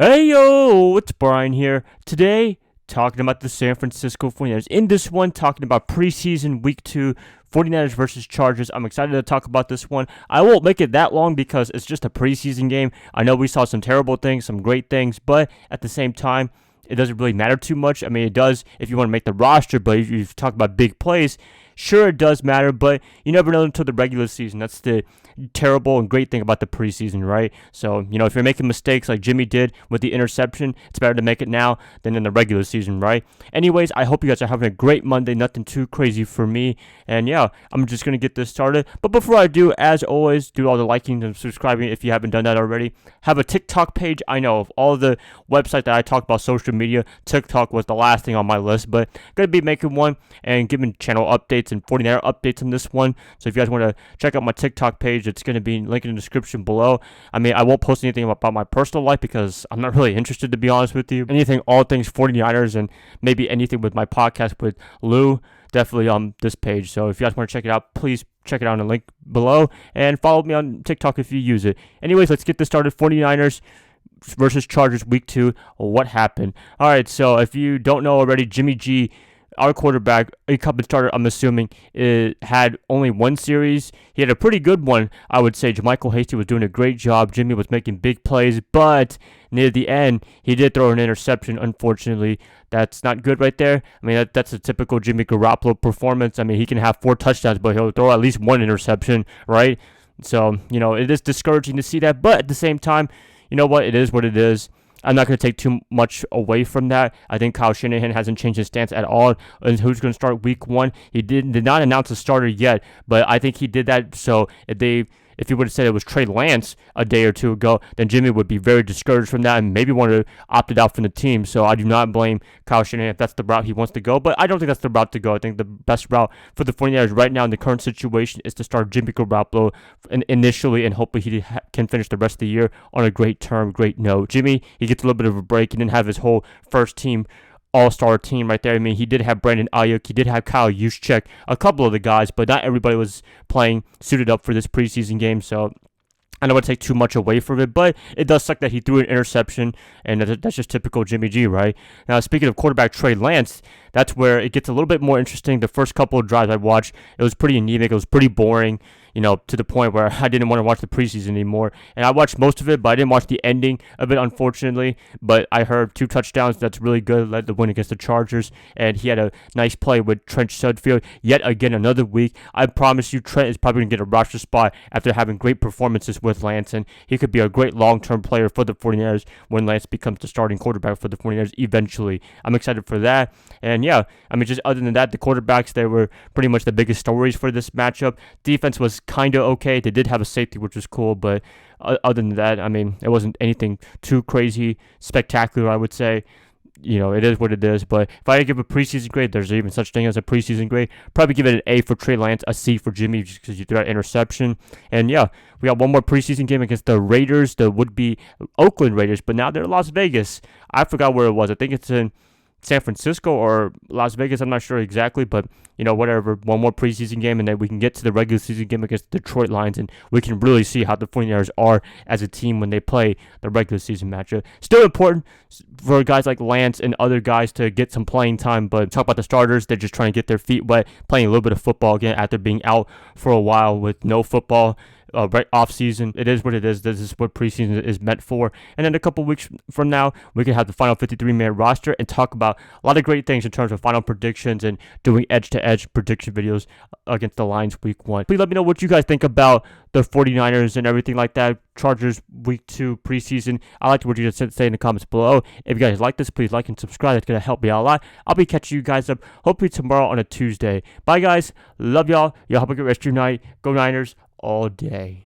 Hey yo, it's Brian here. Today, talking about the San Francisco 49ers. In this one, talking about preseason week 2, 49ers versus Chargers. I'm excited to talk about this one. I won't make it that long because it's just a preseason game. I know we saw some terrible things, some great things, but at the same time, it doesn't really matter too much. I mean, it does if you want to make the roster, but if you talk about big plays, sure, it does matter, but you never know until the regular season. That's the terrible and great thing about the preseason, right? So, if you're making mistakes like Jimmy did with the interception, it's better to make it now than in the regular season, right? Anyways, I hope you guys are having a great Monday. Nothing too crazy for me. And yeah, I'm just going to get this started. But before I do, as always, do all the liking and subscribing if you haven't done that already. Have a TikTok page. I know of all the websites that I talk about social media, TikTok was the last thing on my list, but going to be making one and giving channel updates and 49er updates on this one. So if you guys want to check out my TikTok page, it's going to be linked in the description below. I mean, I won't post anything about my personal life because I'm not really interested, to be honest with you. Anything, all things 49ers, and maybe anything with my podcast with Lou, definitely on this page. So if you guys want to check it out, please check it out in the link below and follow me on TikTok if you use it. Anyways, let's get this started. 49ers versus Chargers week 2. What happened? All right, so if you don't know already, Jimmy G, our quarterback, incumbent starter, I'm assuming, had only one series. He had a pretty good one, I would say. JaMychal Hasty was doing a great job. Jimmy was making big plays, but near the end, he did throw an interception, unfortunately. That's not good right there. I mean, that's a typical Jimmy Garoppolo performance. I mean, he can have 4 touchdowns, but he'll throw at least 1 interception, right? So, it is discouraging to see that, but at the same time, you know what? It is what it is. I'm not going to take too much away from that. I think Kyle Shanahan hasn't changed his stance at all on who's going to start week 1. He did not announce a starter yet, but I think he did that so if he would have said it was Trey Lance a day or two ago, then Jimmy would be very discouraged from that and maybe want to opt out from the team. So I do not blame Kyle Shanahan if that's the route he wants to go, but I don't think that's the route to go. I think the best route for the 49ers right now in the current situation is to start Jimmy Garoppolo initially, and hopefully he can finish the rest of the year on a great note. Jimmy, he gets a little bit of a break. He didn't have his whole first team all-star team right there. I mean, he did have Brandon Ayuk, he did have Kyle Juszczyk, a couple of the guys, but not everybody was playing suited up for this preseason game, so I don't want to take too much away from it, but it does suck that he threw an interception, and that's just typical Jimmy G, right? Now, speaking of quarterback Trey Lance, that's where it gets a little bit more interesting. The first couple of drives I watched, it was pretty anemic, it was pretty boring, to the point where I didn't want to watch the preseason anymore. And I watched most of it, but I didn't watch the ending of it, unfortunately. But I heard 2 touchdowns. That's really good. Led the win against the Chargers. And he had a nice play with Trent Sudfield. Yet again, another week. I promise you, Trent is probably going to get a roster spot after having great performances with Lance. And he could be a great long-term player for the 49ers when Lance becomes the starting quarterback for the 49ers eventually. I'm excited for that. And yeah, I mean, just other than that, the quarterbacks, they were pretty much the biggest stories for this matchup. Defense was kind of okay. They did have a safety, which was cool, but other than that, I mean, it wasn't anything too crazy, spectacular, I would say. It is what it is, but if I had to give a preseason grade, there's even such thing as a preseason grade, probably give it an A for Trey Lance, a C for Jimmy, just because you threw that interception. And yeah, we got one more preseason game against the Raiders, the would-be Oakland Raiders, but now they're Las Vegas. I forgot where it was. I think it's in San Francisco or Las Vegas, I'm not sure exactly, but whatever, one more preseason game, and then we can get to the regular season game against the Detroit Lions, and we can really see how the 49ers are as a team when they play the regular season matchup. Still important for guys like Lance and other guys to get some playing time, but talk about the starters, they're just trying to get their feet wet, playing a little bit of football again after being out for a while with no football. Right off season, it is what it is. This is what preseason is meant for. And then a couple weeks from now, we can have the final 53-man roster and talk about a lot of great things in terms of final predictions and doing edge-to-edge prediction videos against the Lions week 1. Please let me know what you guys think about the 49ers and everything like that. Chargers week 2 preseason. I like what you just say in the comments below. If you guys like this, please like and subscribe. That's going to help me out a lot. I'll be catching you guys up hopefully tomorrow on a Tuesday. Bye, guys. Love y'all. Y'all have a good rest of your night. Go Niners all day.